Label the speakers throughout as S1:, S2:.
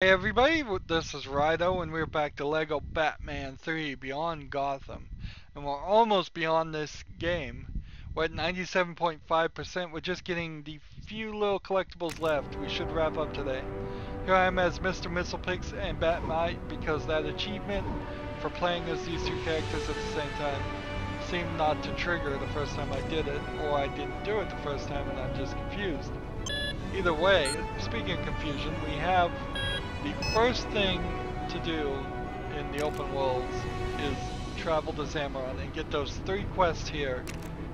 S1: Hey everybody, this is Rydo and we're back to LEGO Batman 3 Beyond Gotham. And we're almost beyond this game. We're at 97.5%, we're just getting the few little collectibles left. We should wrap up today. Here I am as Mr. Mistlepix and Batmite because that achievement for playing as these two characters at the same time seemed not to trigger the first time I did it, or I didn't do it the first time and I'm just confused. Either way, speaking of confusion, we have the first thing to do in the open worlds is travel to Zamaron and get those 3 quests here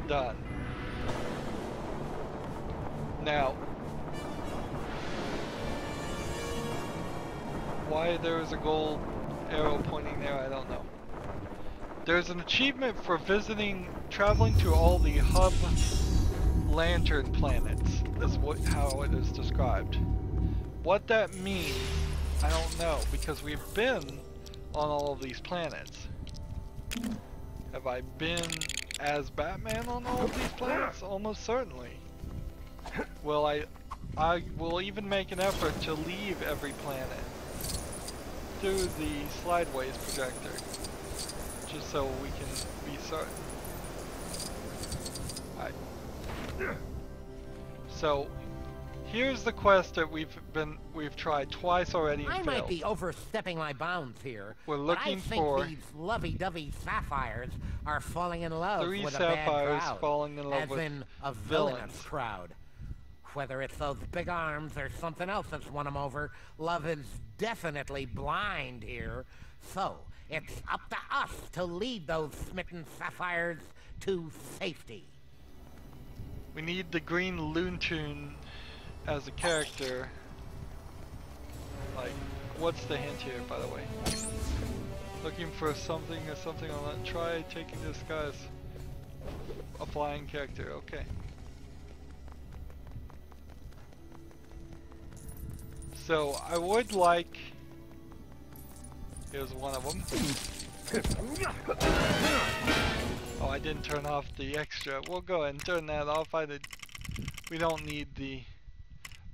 S1: done. Now, why there is a gold arrow pointing there, I don't know. There's an achievement for traveling to all the hub lantern planets, is how it is described. What that means, I don't know, because we've been on all of these planets. Have I been as Batman on all of these planets? Almost certainly. Well, I will even make an effort to leave every planet through the slideways projector, just so we can be certain. Alright. So, here's the quest that we've tried twice already and
S2: I
S1: failed.
S2: might be overstepping my bounds here,
S1: We're
S2: but I
S1: looking
S2: think
S1: for
S2: these lovey-dovey sapphires are falling in love
S1: 3
S2: with a
S1: sapphires
S2: bad crowd,
S1: falling in love
S2: as
S1: with
S2: in a villainous
S1: villains.
S2: crowd. Whether it's those big arms or something else that's won them over, love is definitely blind here. So, it's up to us to lead those smitten sapphires to safety.
S1: We need the green Loon Tune as a character. Like, what's the hint here, by the way? Looking for something or something on that. Try taking this guy as a flying character. Okay. So, I would like... Here's one of them. Oh, I didn't turn off the extra. We'll go ahead and turn that off. We don't need the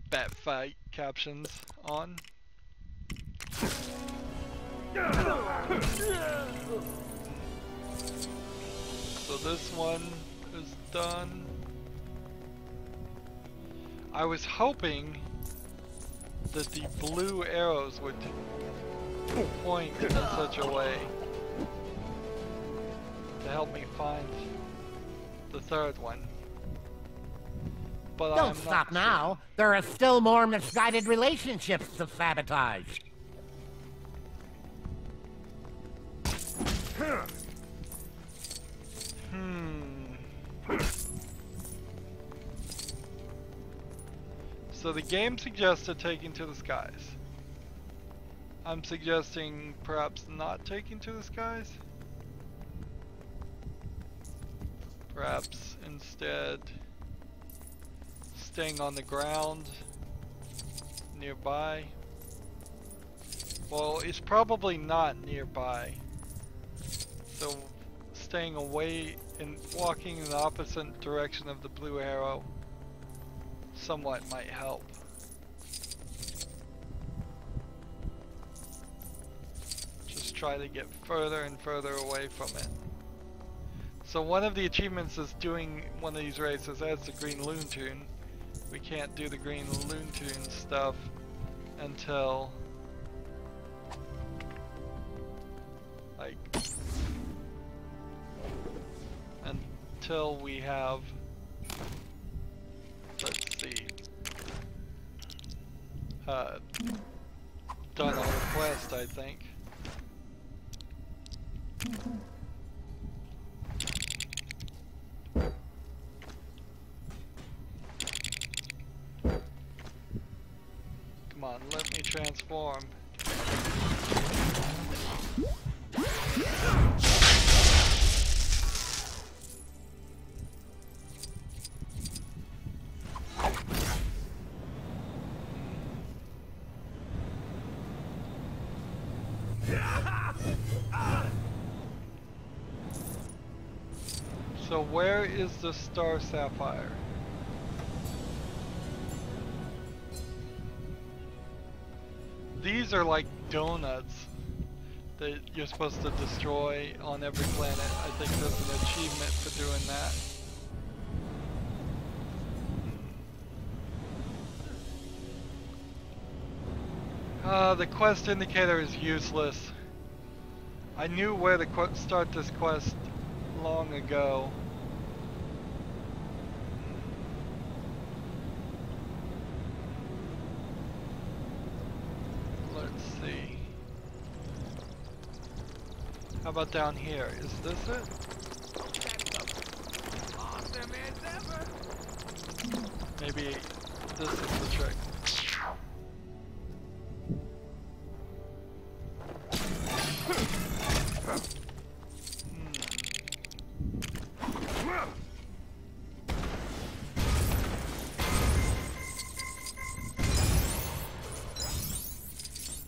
S1: bat fight captions on. So this one is done. I was hoping that the blue arrows would point in such a way to help me find the third one. But
S2: Don't stop now. There are still more misguided relationships to sabotage.
S1: So the game suggested taking to the skies. I'm suggesting perhaps not taking to the skies. Perhaps instead staying on the ground nearby. Well, it's probably not nearby. So staying away and walking in the opposite direction of the blue arrow somewhat might help. Just try to get further and further away from it. So one of the achievements is doing one of these races as the green Loon Tune. We can't do the green Loon Tune stuff until we have, let's see, done all the quest, I think. Come on, let me transform. So where is the Star Sapphire? These are like donuts that you're supposed to destroy on every planet. I think there's an achievement for doing that. The quest indicator is useless. I knew where to start this quest long ago. Let's see. How about down here? Is this it?
S2: Awesome as ever.
S1: Maybe this is the trick.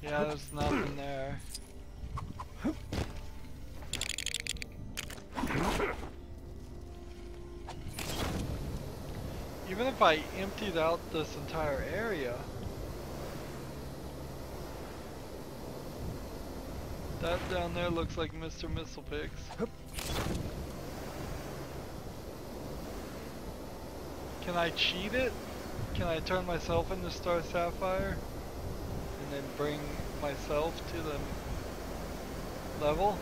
S1: Yeah, there's nothing there. Even if I emptied out this entire area, that down there looks like Mr. Mistlepix. Can I cheat it? Can I turn myself into Star Sapphire? And then bring myself to the level?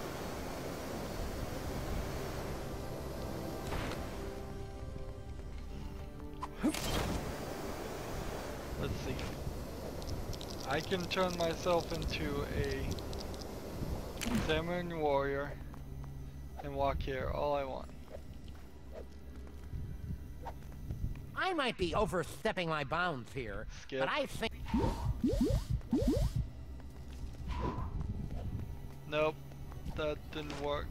S1: Let's see. I can turn myself into a Samurai warrior and walk here all I want.
S2: I might be overstepping my bounds here,
S1: Skip.
S2: but I think...
S1: Nope, that didn't work.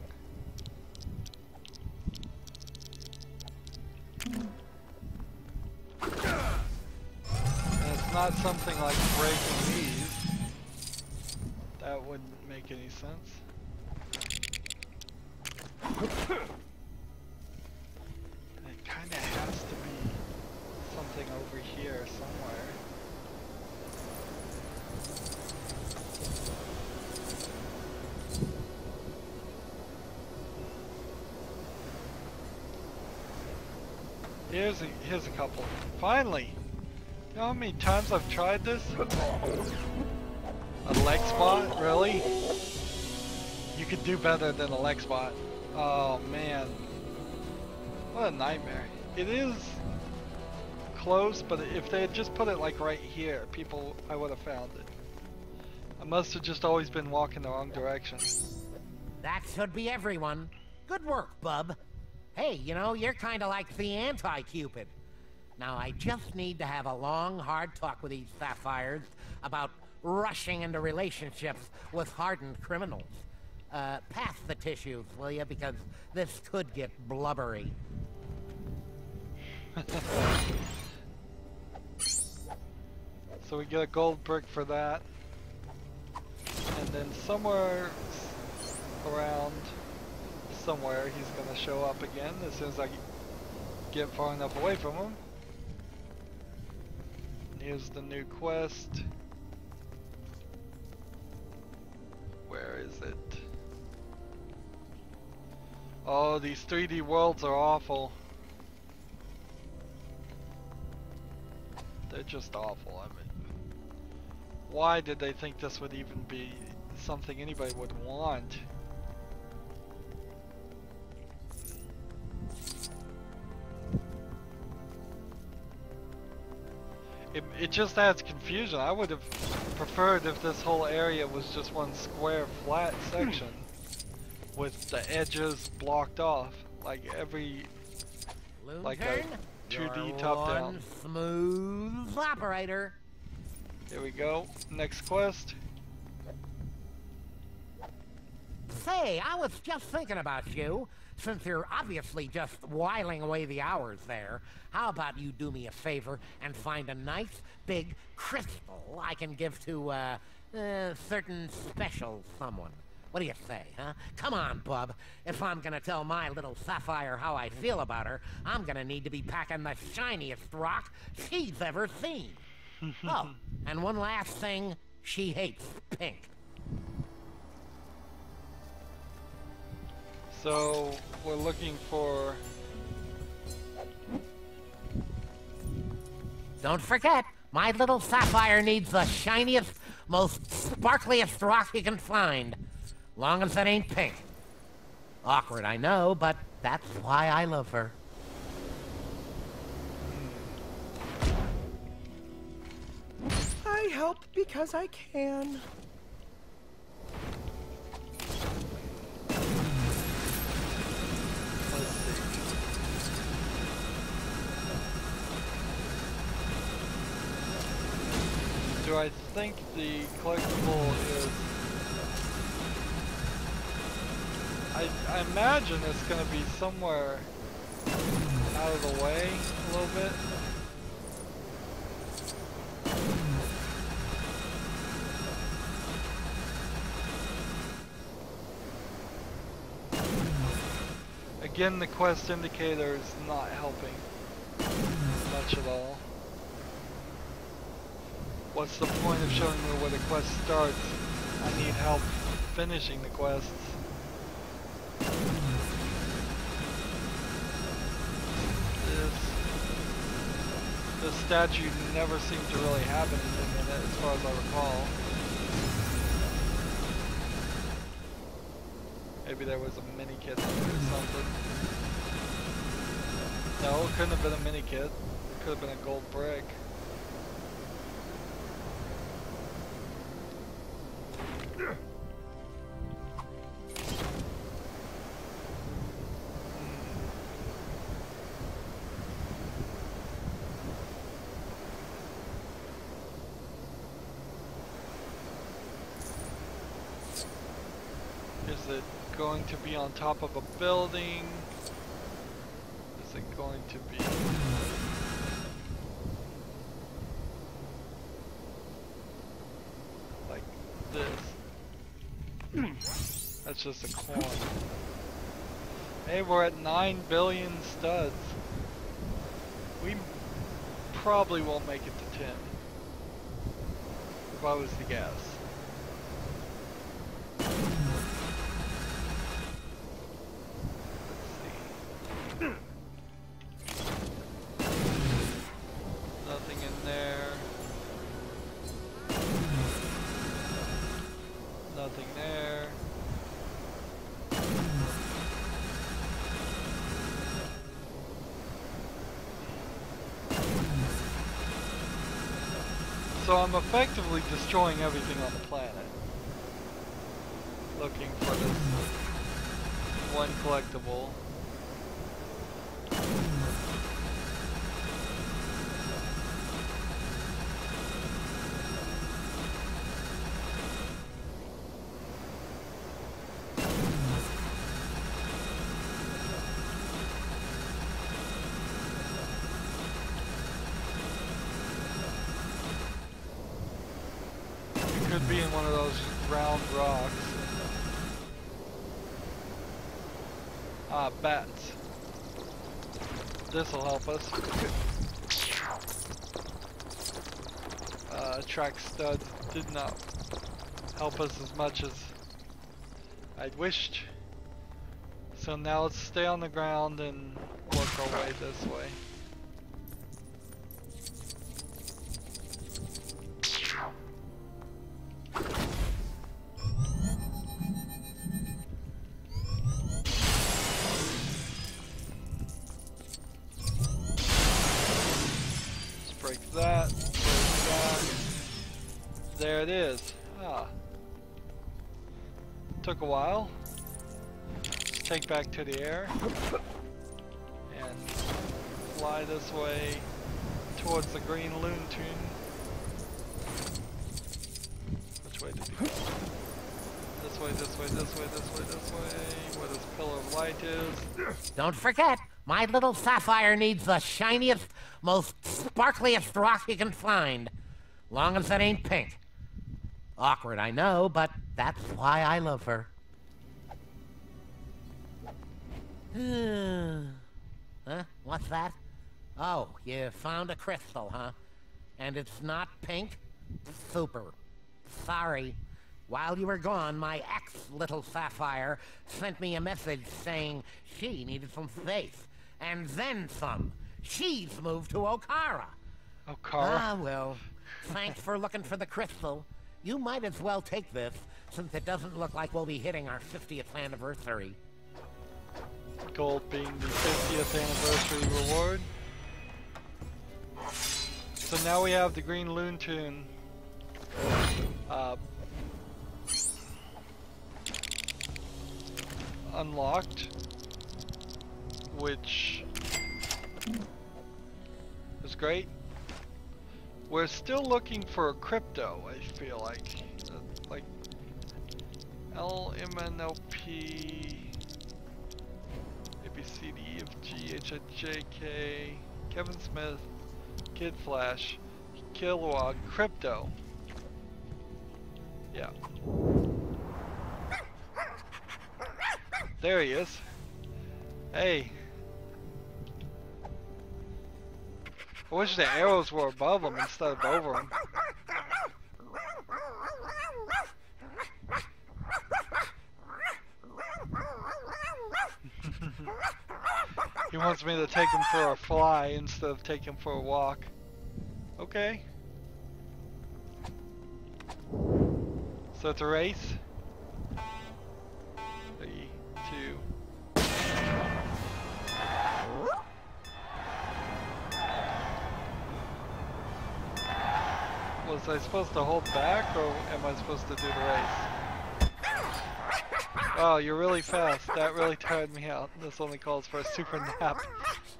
S1: And it's not something like breaking these. That wouldn't make any sense. It kinda has to be something over here somewhere. Here's a couple. Finally! You know how many times I've tried this? A leg spot? Really? You could do better than a leg spot. Oh man. What a nightmare. It is close, but if they had just put it like right here, I would have found it. I must have just always been walking the wrong direction.
S2: That should be everyone. Good work, bub. Hey, you know, you're kind of like the anti-Cupid. Now, I just need to have a long, hard talk with these sapphires about rushing into relationships with hardened criminals. Pass the tissues, will you? Because this could get blubbery.
S1: So we get a gold brick for that. And then somewhere around somewhere he's gonna show up again as soon as I get far enough away from him. Here's the new quest. Where is it? Oh, these 3D worlds are awful. They're just awful. I mean, why did they think this would even be something anybody would want? It just adds confusion. I would have preferred if this whole area was just one square flat section with the edges blocked off, like every like a 2D top down.
S2: Smooth operator.
S1: Here we go. Next quest.
S2: Say, I was just thinking about you. Since you're obviously just whiling away the hours there, how about you do me a favor and find a nice big crystal I can give to certain special someone? What do you say, huh? Come on, bub. If I'm gonna tell my little sapphire how I feel about her, I'm gonna need to be packing the shiniest rock she's ever seen. Oh, and one last thing. She hates pink.
S1: So we're looking for...
S2: Don't forget, my little sapphire needs the shiniest, most sparkliest rock you can find. Long as it ain't pink. Awkward, I know, but that's why I love her.
S3: I help because I can.
S1: Let's see. Do I think the collectible is... I imagine it's going to be somewhere out of the way a little bit. Again, the quest indicator is not helping much at all. What's the point of showing me where the quest starts? I need help finishing the quests. This statue never seemed to really have anything in it as far as I recall. Maybe there was a mini kit in there or something. No, it couldn't have been a mini kit. It could have been a gold brick. Is it going to be on top of a building? Is it going to be... like this? That's just a coin. Hey, we're at 9 billion studs. We probably won't make it to 10. If I was to guess. Nothing in there. Nothing there. So I'm effectively destroying everything on the planet. Looking for this one collectible. Could be in one of those round rocks. Ah, bats. This'll help us. Track studs did not help us as much as I'd wished. So now let's stay on the ground and work our way this way. Break that, break that. There it is. Ah. Took a while. Take back to the air. And fly this way towards the green loon tune. Which way did he go? This way, this way, this way, this way, this way. Where this pillar of light is.
S2: Don't forget, my little sapphire needs the shiniest, most sparkliest rock you can find. Long as it ain't pink. Awkward, I know, but that's why I love her. Huh? What's that? Oh, you found a crystal, huh? And it's not pink? Super. Sorry. While you were gone, my ex, Little Sapphire, sent me a message saying she needed some space. And then some. She's moved to Okara.
S1: Okara?
S2: Ah, well. Thanks for looking for the crystal. You might as well take this, since it doesn't look like we'll be hitting our 50th anniversary.
S1: Gold being the 50th anniversary reward. So now we have the green loon tune. Unlocked, which is great. We're still looking for a crypto, I feel like LMNOP ABCDEFG HHJK Kevin Smith Kid Flash Kilowog Crypto. Yeah. There he is. Hey. I wish the arrows were above him instead of over him. He wants me to take him for a fly instead of take him for a walk. Okay. So it's a race. 3, 2. Was I supposed to hold back, or am I supposed to do the race? Oh, you're really fast. That really tired me out. This only calls for a super nap.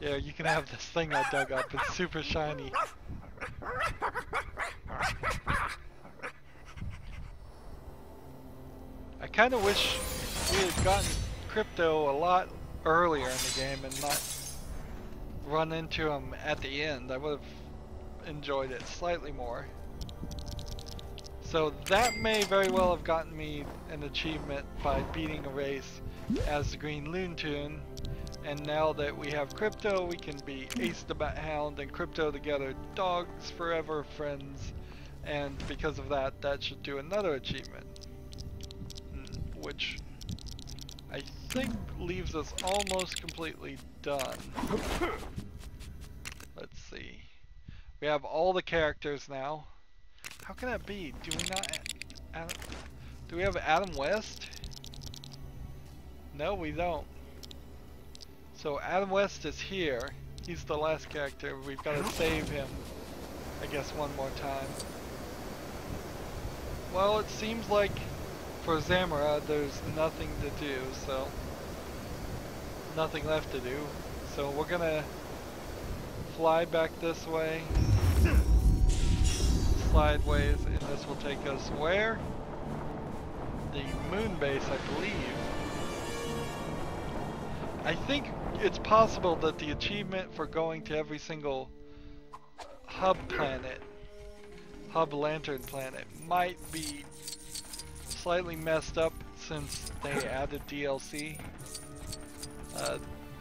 S1: Yeah, you can have this thing I dug up. It's super shiny. I kind of wish we had gotten crypto a lot earlier in the game and not run into him at the end. I would have enjoyed it slightly more. So that may very well have gotten me an achievement by beating a race as the Green Loon Tune. And now that we have crypto, we can be Ace the Bat Hound and crypto together, dogs forever friends. And because of that, that should do another achievement. Which I think leaves us almost completely done. Let's see. We have all the characters now. How can that be? Do we not? Do we have Adam West? No, we don't. So Adam West is here. He's the last character. We've got to save him, I guess, one more time. Well, it seems like for Zamora, there's nothing to do, so nothing left to do. So we're gonna fly back this way, sideways, and this will take us where? The moon base, I believe. I think it's possible that the achievement for going to every single hub planet, hub lantern planet, might be slightly messed up since they added DLC.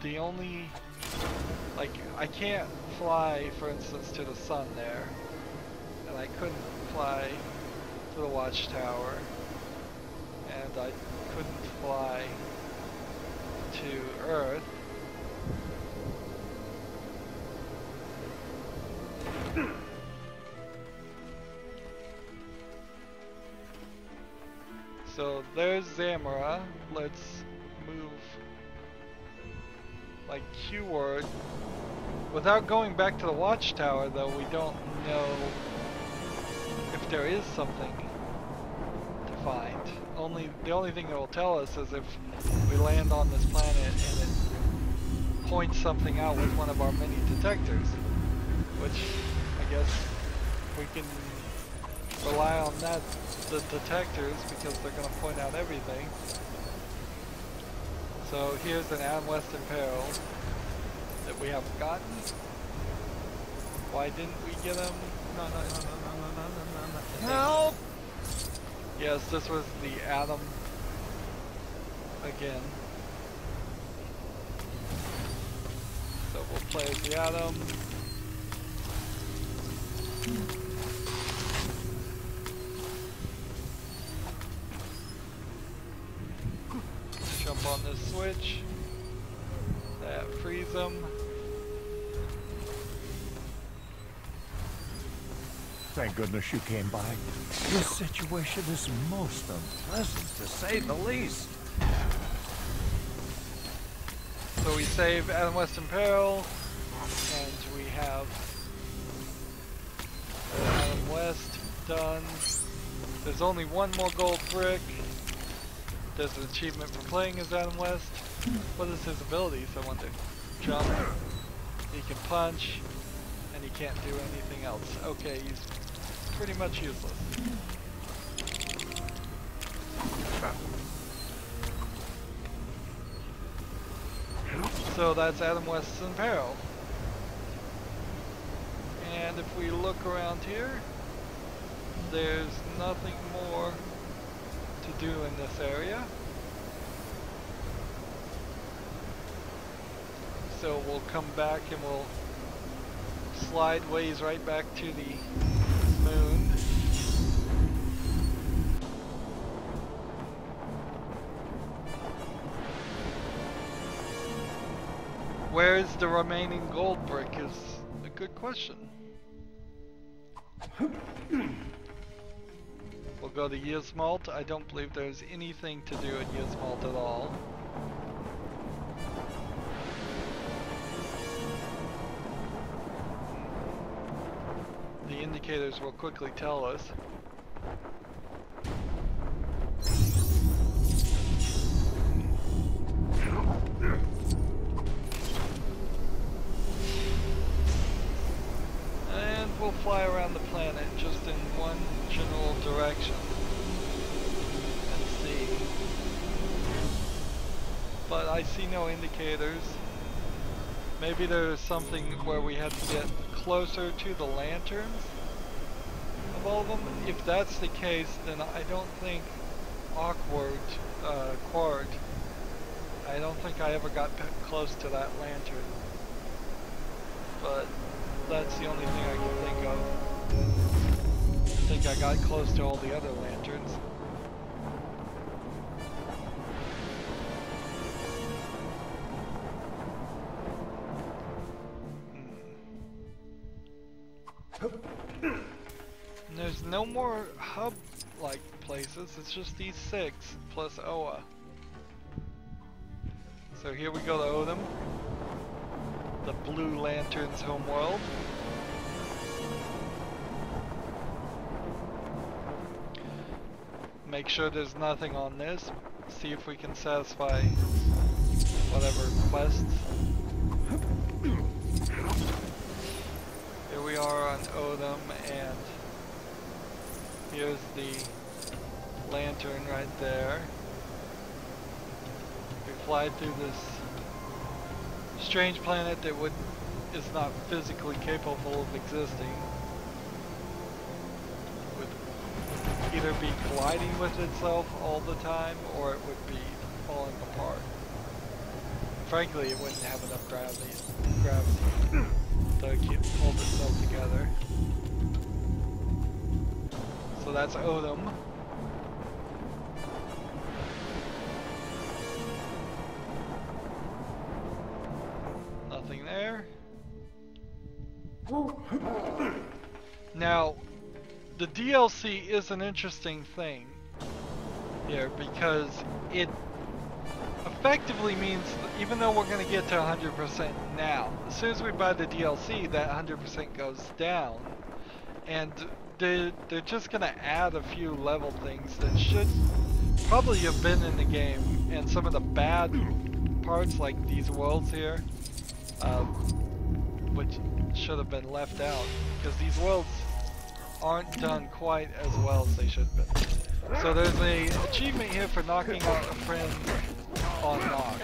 S1: The only, like, I can't fly, for instance, to the sun there, and I couldn't fly to the watchtower, and I couldn't fly to Earth. So there's Zamora. Let's move like Q-word. Without going back to the watchtower though, we don't know if there is something to find. The only thing it will tell us is if we land on this planet and it points something out with one of our mini detectors, which I guess we can rely on that, the detectors, because they're going to point out everything. So here's an Adam West in peril that we haven't gotten. Why didn't we get him? No.
S3: Help!
S1: Yes, this was the Adam again. So we'll play as the Adam. on this switch. That frees them.
S4: Thank goodness you came by. This situation is most unpleasant, to say the least.
S1: So we save Adam West in peril, and we have Adam West done. There's only one more gold brick. There's an achievement for playing as Adam West. What is his abilities, I wonder? Jump, he can punch, and he can't do anything else. Okay, he's pretty much useless. So that's Adam West's in peril. And if we look around here, there's nothing more to do in this area. So we'll come back and we'll slide ways right back to the moon. Where is the remaining gold brick is a good question. We'll go to Yzmalt. I don't believe there's anything to do at Yzmalt at all. The indicators will quickly tell us. And we'll fly around the planet just in one general direction and see. But I see no indicators. Maybe there's something where we had to get closer to the lanterns of all of them. If that's the case, then I don't think Quart, I don't think I ever got close to that lantern. But that's the only thing I can think of. I think I got close to all the other lanterns. And there's no more hub-like places, it's just these 6 plus Oa. So here we go to Odom, the Blue Lantern's homeworld. Make sure there's nothing on this. See if we can satisfy whatever quests. Here we are on Odom, and here's the lantern right there. We fly through this strange planet that is not physically capable of existing. Would either be colliding with itself all the time, or it would be falling apart. Frankly, it wouldn't have enough gravity to hold itself together. So that's Odom. Nothing there. Now, the DLC is an interesting thing here because it effectively means, even though we're going to get to 100% now, as soon as we buy the DLC, that 100% goes down, and they're just going to add a few level things that should probably have been in the game, and some of the bad parts, like these worlds here, which should have been left out, because these worlds aren't done quite as well as they should have been. So there's an achievement here for knocking out a friend on knock,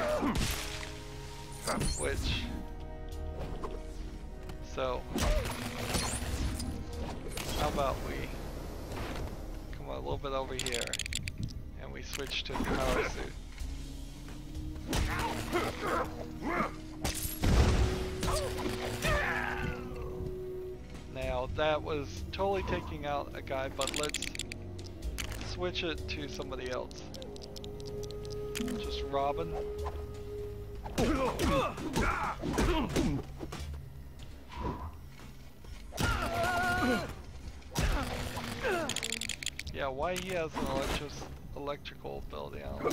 S1: which, so how about we come a little bit over here and we switch to the power suit. Now that was totally taking out a guy, but let's switch it to somebody else. Just Robin. Yeah, why he has an electrical ability, I don't know.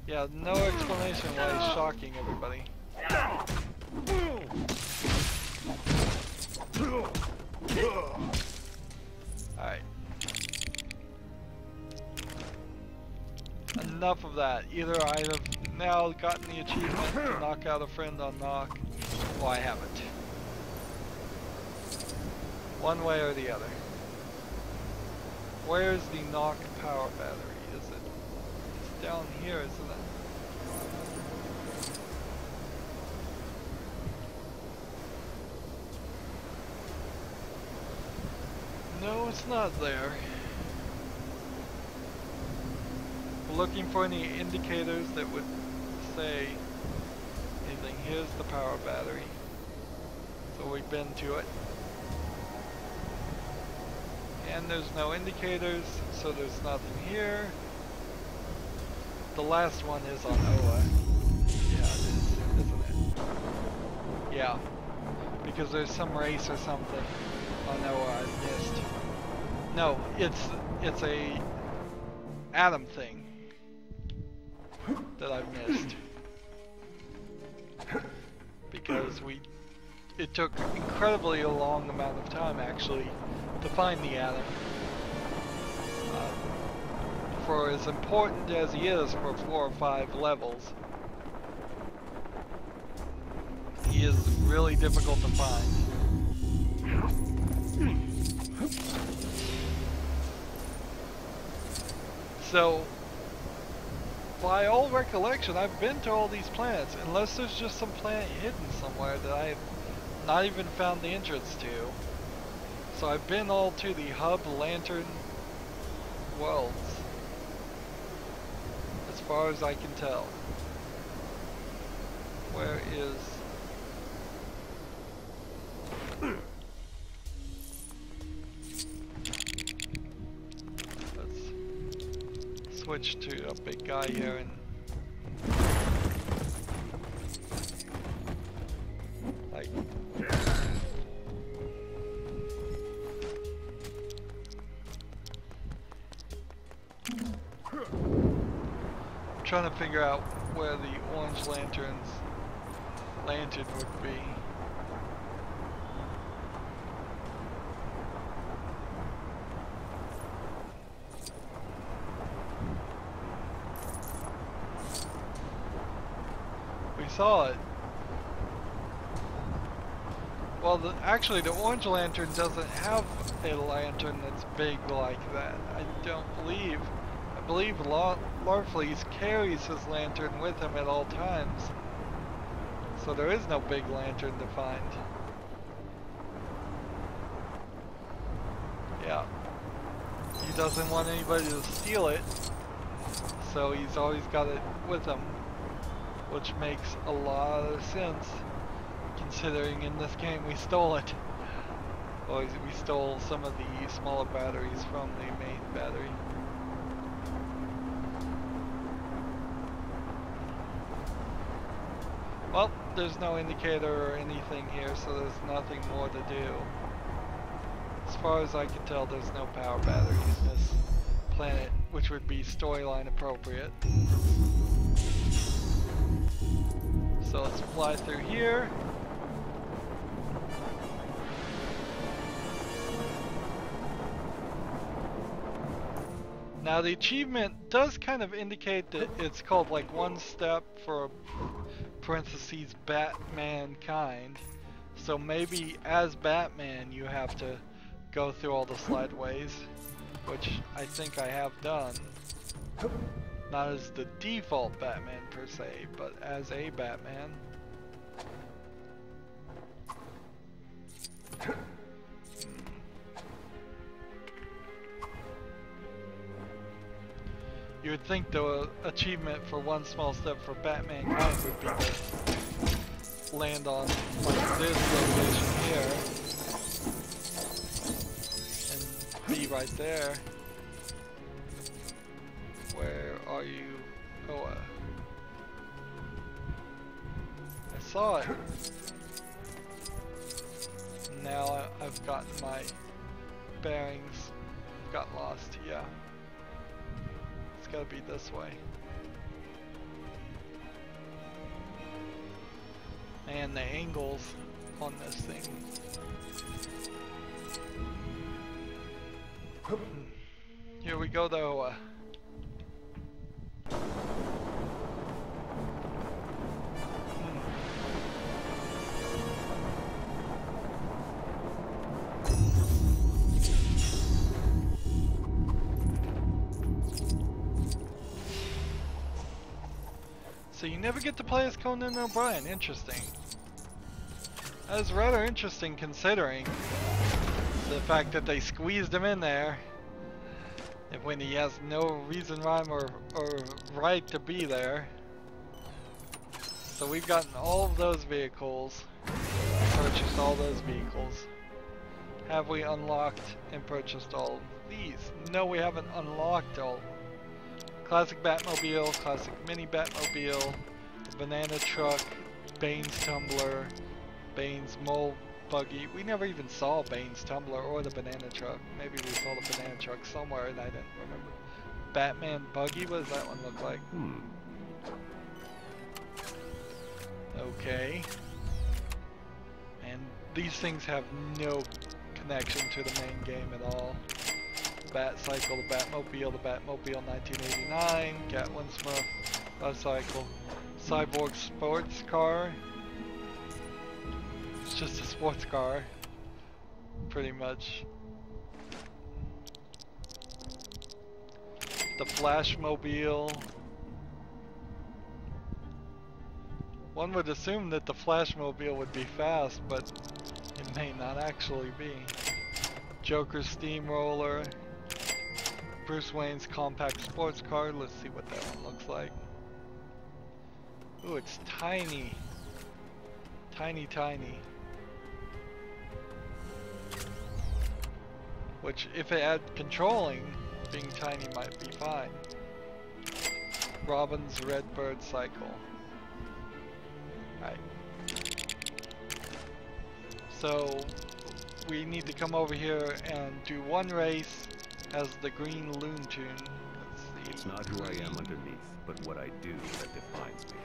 S1: Yeah, no explanation why he's shocking everybody. Alright. Enough of that. Either I have now gotten the achievement to knock out a friend on knock, or I haven't. One way or the other. Where's the knock power battery? Is it? It's down here, isn't it? No, it's not there. Looking for any indicators that would say anything. Here's the power battery. So we've been to it. And there's no indicators, so there's nothing here. The last one is on Oa. Yeah, it is, isn't it? Yeah. Because there's some race or something on Oa I missed. No, it's a Atom thing that I've missed. Because it took incredibly a long amount of time actually to find the Atom. For as important as he is for 4 or 5 levels, he is really difficult to find. So, by all recollection, I've been to all these planets, unless there's just some planet hidden somewhere that I have not even found the entrance to. So I've been all to the hub lantern worlds, as far as I can tell. Where is... Let's switch to a big guy here and... like... I'm trying to figure out where the orange lantern would be. We saw it. Well, actually, the orange lantern doesn't have a lantern that's big like that. I don't believe. I believe Larfleeze carries his lantern with him at all times. So there is no big lantern to find. Yeah. He doesn't want anybody to steal it, so he's always got it with him, which makes a lot of sense, considering in this game we stole it. Well, we stole some of the smaller batteries from the main battery. Well, there's no indicator or anything here, so there's nothing more to do. As far as I can tell, there's no power battery in this planet, which would be storyline appropriate. So let's fly through here. Now the achievement does kind of indicate that it's called like 1 step for parentheses Batman kind. So maybe as Batman you have to go through all the slideways, which I think I have done. Not as the default Batman per se, but as a Batman. You would think the achievement for 1 small step for Batman kind would be to land on like this location here. right there. Where are you? Oh, I saw it. Now I've gotten my bearings. Got lost, yeah. It's gotta be this way. And the angles on this thing. Here we go though. So you never get to play as Conan O'Brien. Interesting. That is rather interesting considering the fact that they squeezed him in there when he has no reason, rhyme, or right to be there. So we've gotten all of those vehicles, purchased all those vehicles. Have we unlocked and purchased all of these? No, we haven't unlocked all of them. Classic Batmobile, classic mini Batmobile, the banana truck, Bane's tumbler, Bane's mole buggy. We never even saw Bane's tumbler or the banana truck. Maybe we saw the banana truck somewhere and I didn't remember. Batman buggy, what does that one look like? Okay. And these things have no connection to the main game at all. Bat Cycle, the Batmobile 1989, Catwinsmith, Bicycle, Cyborg sports car. It's just a sports car, pretty much. The Flashmobile. One would assume that the Flashmobile would be fast, but it may not actually be. Joker's Steamroller. Bruce Wayne's compact sports car. Let's see what that one looks like. Ooh, it's tiny. Tiny, tiny. Which, if it had controlling, being tiny might be fine. Robin's Redbird Cycle. Alright. So, we need to come over here and do one race as the Green Loon Tune. Let's see.
S5: It's not who I am underneath, but what I do that defines me.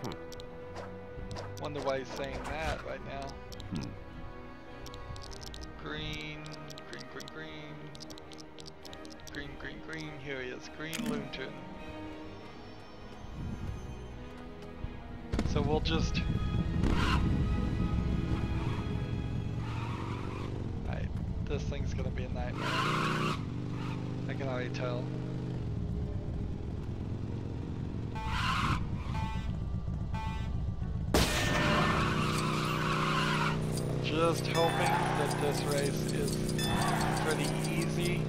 S1: Wonder why he's saying that right now. Green, green, green, green. Green, green, green. Here he is. Green Loon Tune. So we'll just... Alright, this thing's gonna be a nightmare. I can already tell. Just hoping that this race is pretty easy.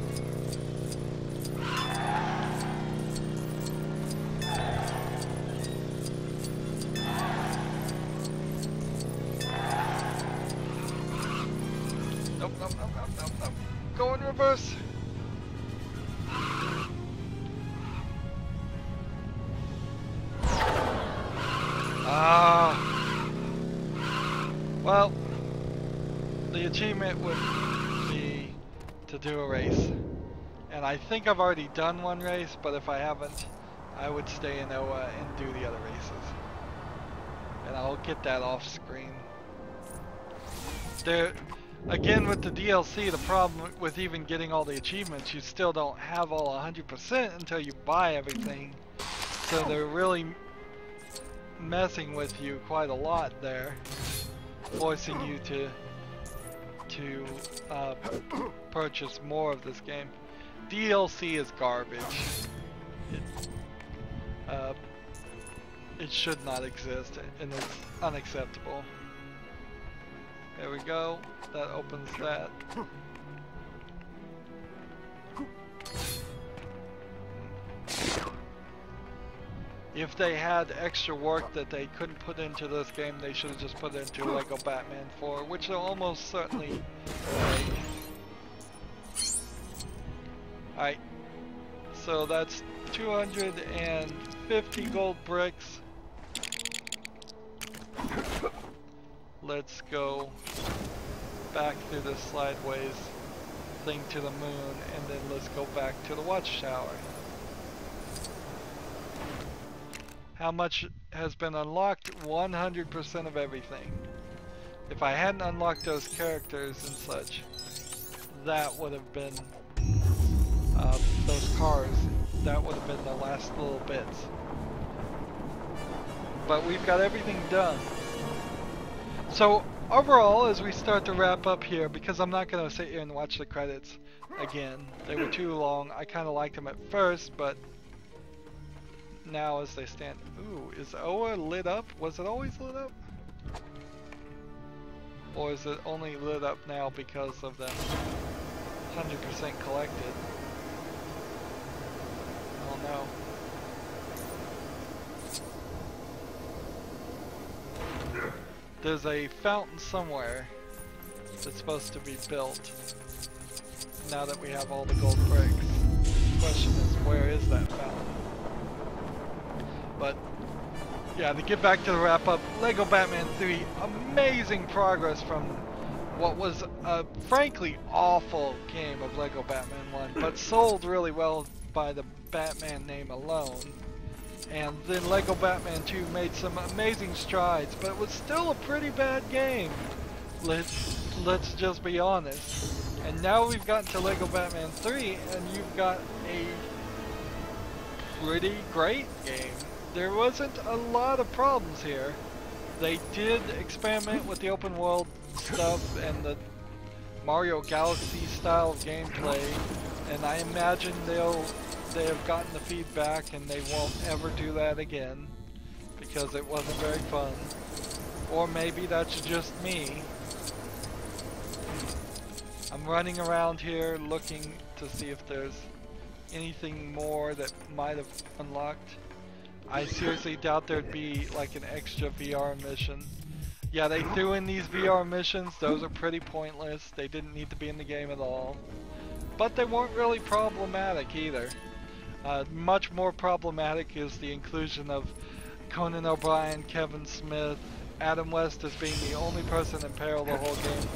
S1: Nope, nope, nope, nope, nope, nope. Go in reverse. Well, the achievement would be to do a race. And I think I've already done one race, but if I haven't, I would stay in OA and do the other races. And I'll get that off screen. There, again with the DLC, the problem with even getting all the achievements, you still don't have all 100% until you buy everything. So they're really messing with you quite a lot there, forcing you to purchase more of this game. DLC is garbage. It should not exist, and it's unacceptable. There we go. That opens that. If they had extra work that they couldn't put into this game, they should have just put it into Lego Batman 4, which they'll almost certainly make. Alright, so that's 250 gold bricks. Let's go back through the slideways thing to the moon, and then let's go back to the watchtower. How much has been unlocked? 100% of everything. If I hadn't unlocked those characters and such, that would have been those cars. That would have been the last little bits. But we've got everything done. So overall, as we start to wrap up here, because I'm not going to sit here and watch the credits again. They were too long. I kind of liked them at first, but now as they stand... Ooh, is Oa lit up? Was it always lit up? Or is it only lit up now because of the 100% collected? I don't know. There's a fountain somewhere that's supposed to be built now that we have all the gold bricks. The question is, where is that fountain? But yeah, to get back to the wrap up, Lego Batman 3, amazing progress from what was a frankly awful game of Lego Batman 1, but sold really well by the Batman name alone. And then Lego Batman 2 made some amazing strides, but it was still a pretty bad game. Let's just be honest. And now we've gotten to Lego Batman 3, and you've got a pretty great game. There wasn't a lot of problems here. They did experiment with the open world stuff and the Mario Galaxy style of gameplay, and I imagine they have gotten the feedback and they won't ever do that again because it wasn't very fun. Or maybe that's just me. I'm running around here looking to see if there's anything more that might have unlocked. I seriously doubt there'd be like an extra VR mission. Yeah, they threw in these VR missions. Those are pretty pointless. They didn't need to be in the game at all. But they weren't really problematic either. Much more problematic is the inclusion of Conan O'Brien, Kevin Smith, Adam West as being the only person in peril the whole game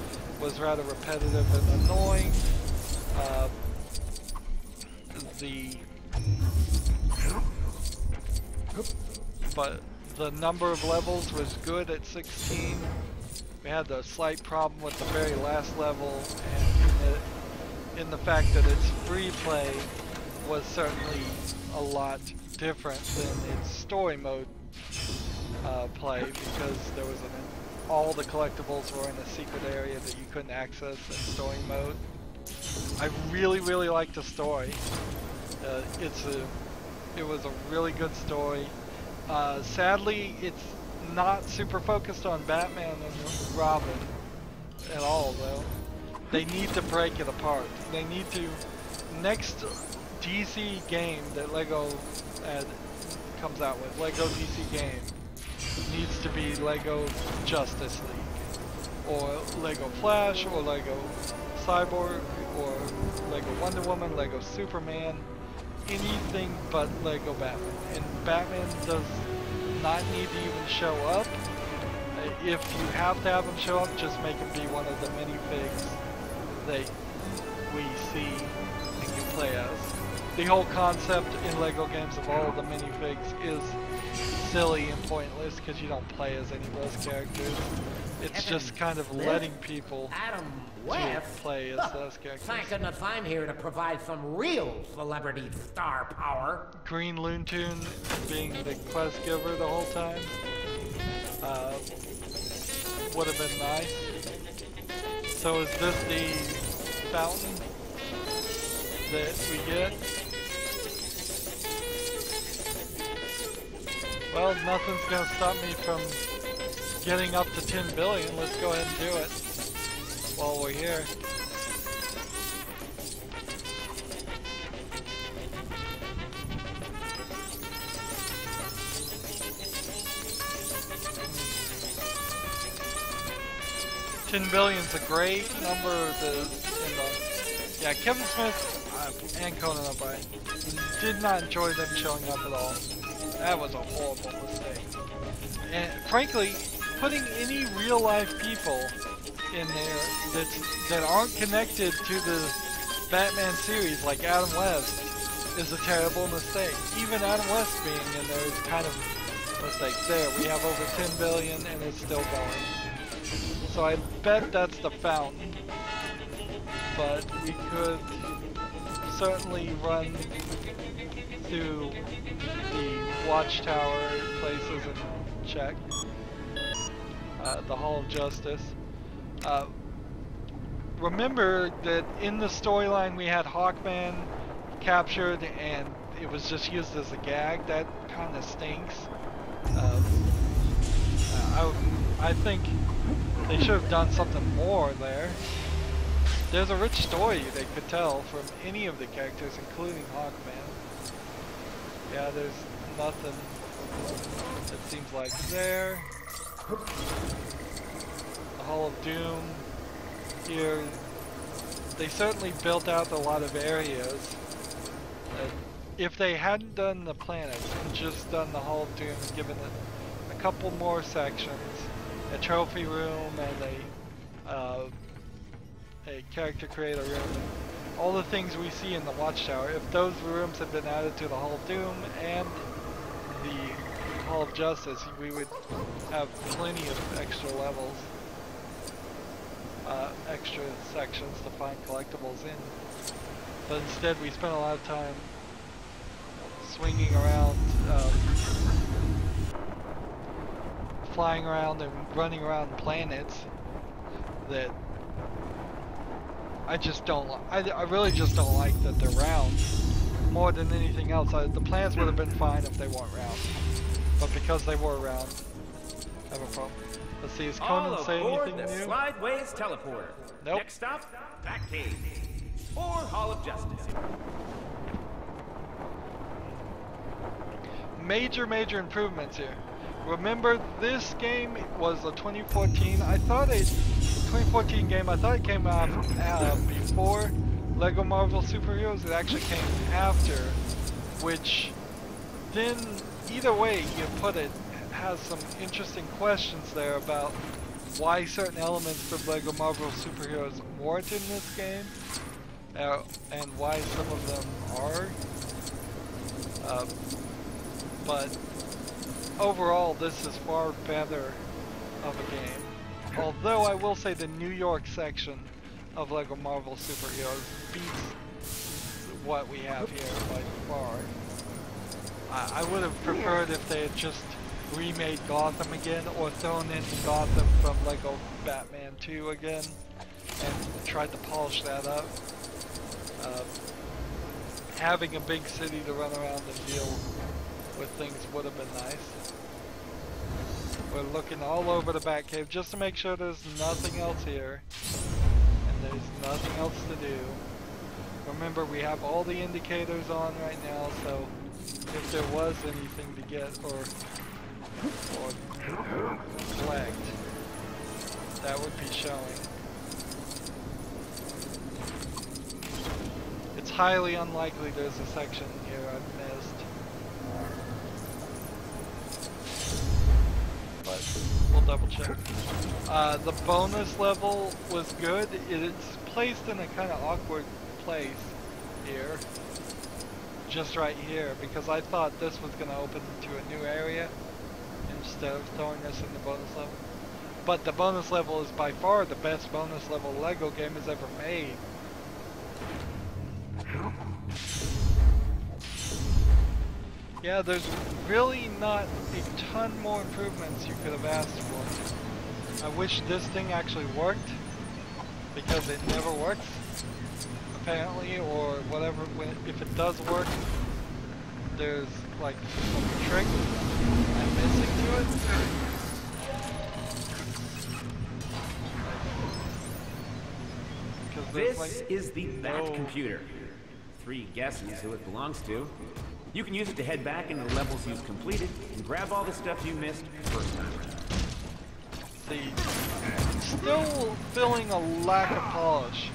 S1: was rather repetitive and annoying. But the number of levels was good at 16. We had the slight problem with the very last level, and in the fact that it's free play was certainly a lot different than its story mode play, because there was all the collectibles were in a secret area that you couldn't access in story mode. I really liked the story. It was a really good story. Sadly, it's not super focused on Batman and Robin at all, though. They need to break it apart. They need to... Next DC game that Lego comes out with, Lego DC game, needs to be Lego Justice League, or Lego Flash, or Lego Cyborg, or Lego Wonder Woman, Lego Superman. Anything but Lego Batman. And Batman does not need to even show up. If you have to have him show up, just make him be one of the minifigs that we see and can play as. The whole concept in Lego games of all of the minifigs is silly and pointless because you don't play as any of those characters. It's just kind of letting people to play as those characters.
S2: Thank goodness I'm here to provide some real celebrity star power.
S1: Green Loon Tune being the quest giver the whole time would have been nice. So is this the fountain that we get? Well, nothing's gonna stop me from getting up to 10 billion. Let's go ahead and do it while we're here. $10 billion's a great number to end on. Yeah, Kevin Smith and Conan O'Brien did not enjoy them showing up at all. That was a horrible mistake. And frankly, putting any real life people in there that aren't connected to the Batman series like Adam West is a terrible mistake. Even Adam West being in there is kind of a mistake. There, we have over 10 billion and it's still going. So I bet that's the fountain. But we could certainly run through the watchtower places and check. The Hall of Justice. Remember that in the storyline we had Hawkman captured and it was just used as a gag. That kind of stinks. I think they should have done something more there. There's a rich story they could tell from any of the characters, including Hawkman. Yeah, there's nothing that seems like there. The Hall of Doom. Here, they certainly built out a lot of areas. If they hadn't done the planets and just done the Hall of Doom, given it a couple more sections, a trophy room and a character creator room, all the things we see in the Watchtower, if those rooms had been added to the Hall of Doom and the Hall of Justice, we would have plenty of extra levels, extra sections to find collectibles in. But instead we spent a lot of time swinging around, flying around and running around planets that I just don't like. I really just don't like that they're round more than anything else. The planets would have been fine if they weren't round, but because they were round, I have a problem. Let's see, is Conan say anything new?
S6: Slideways teleporter.
S1: Nope.
S6: Next stop, Batcave or Hall of Justice.
S1: Major improvements here. Remember, this game was a 2014. I thought a 2014 game. I thought it came out before Lego Marvel Superheroes. It actually came after, which then either way you put it has some interesting questions there about why certain elements from Lego Marvel Superheroes weren't in this game, and why some of them are. But overall, this is far better of a game. Although I will say the New York section of Lego Marvel Superheroes beats what we have here by far. I would have preferred if they had just remade Gotham again, or thrown in Gotham from Lego Batman 2 again, and tried to polish that up. Having a big city to run around and deal with things would have been nice. We're looking all over the Batcave just to make sure there's nothing else here, and there's nothing else to do. Remember, we have all the indicators on right now, so if there was anything to get or collect, that would be showing. It's highly unlikely there's a section here I've missed. But we'll double check. The bonus level was good. It's placed in a kind of awkward place here. Just right here, because I thought this was going to open to a new area instead of throwing us in the bonus level. But the bonus level is by far the best bonus level Lego game has ever made. Yeah, there's really not a ton more improvements you could have asked for. I wish this thing actually worked, because it never works, apparently, or whatever. If it does work, there's like some trick I'm missing to it.
S6: This
S1: like,
S6: is the Bat Computer. 3 guesses who it belongs to. You can use it to head back into the levels you've completed and grab all the stuff you missed first time around.
S1: See, still feeling a lack of polish.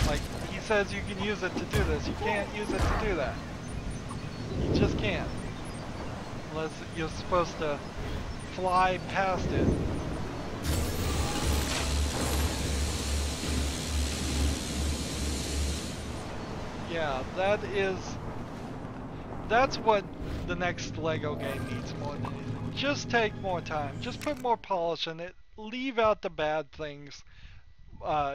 S1: Like, he says you can use it to do this. You can't use it to do that. You just can't. Unless you're supposed to fly past it. Yeah, that's what the next Lego game needs more than anything. Just take more time. Just put more polish in it. Leave out the bad things.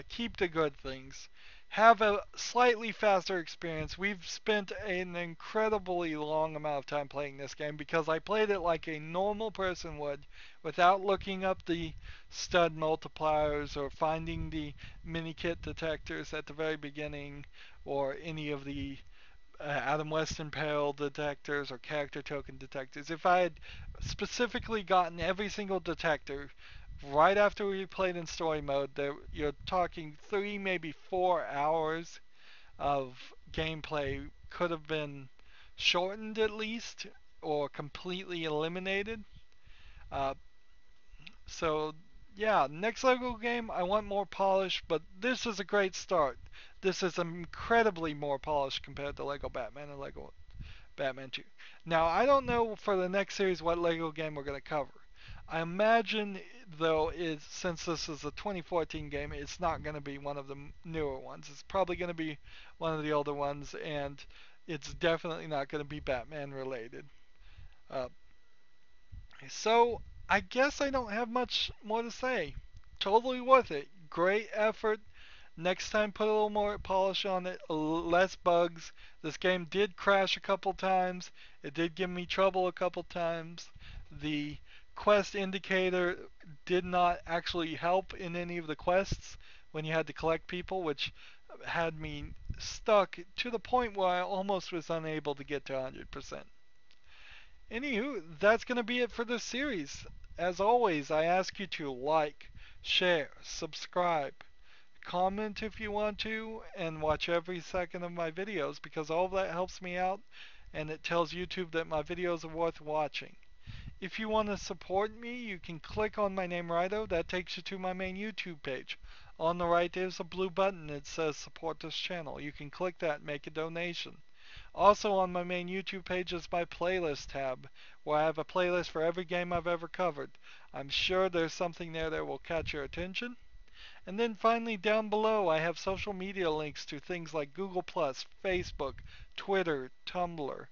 S1: Keep the good things. Have a slightly faster experience. We've spent an incredibly long amount of time playing this game because I played it like a normal person would without looking up the stud multipliers or finding the mini kit detectors at the very beginning or any of the Adam West Impale detectors or character token detectors. If I had specifically gotten every single detector right after we played in story mode, you're talking 3, maybe 4 hours of gameplay could have been shortened at least or completely eliminated. Uh, so yeah, next Lego game, I want more polish, but this is a great start. This is incredibly more polished compared to Lego Batman and Lego Batman 2. Now, I don't know for the next series what Lego game we're going to cover. I imagine, though, since this is a 2014 game, it's not going to be one of the newer ones. It's probably going to be one of the older ones, and it's definitely not going to be Batman related. Uh, so, I guess I don't have much more to say. Totally worth it. Great effort. Next time, put a little more polish on it, less bugs. This game did crash a couple times. It did give me trouble a couple times. The quest indicator did not actually help in any of the quests when you had to collect people, which had me stuck to the point where I almost was unable to get to 100%. Anywho, that's going to be it for this series. As always, I ask you to like, share, subscribe, comment if you want to, and watch every second of my videos because all of that helps me out and it tells YouTube that my videos are worth watching. If you want to support me, you can click on my name Rydo. That takes you to my main YouTube page. On the right there's a blue button that says support this channel. You can click that and make a donation. Also on my main YouTube page is my playlist tab, where I have a playlist for every game I've ever covered. I'm sure there's something there that will catch your attention. And then finally down below I have social media links to things like Google+, Facebook, Twitter, Tumblr.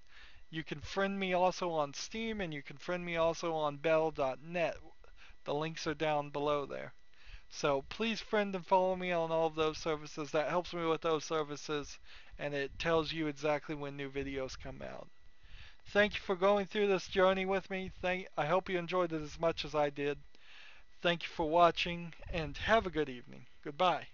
S1: You can friend me also on Steam, and you can friend me also on Bell.net. The links are down below there. So please friend and follow me on all of those services. That helps me with those services, and it tells you exactly when new videos come out. Thank you for going through this journey with me. I hope you enjoyed it as much as I did. Thank you for watching, and have a good evening. Goodbye.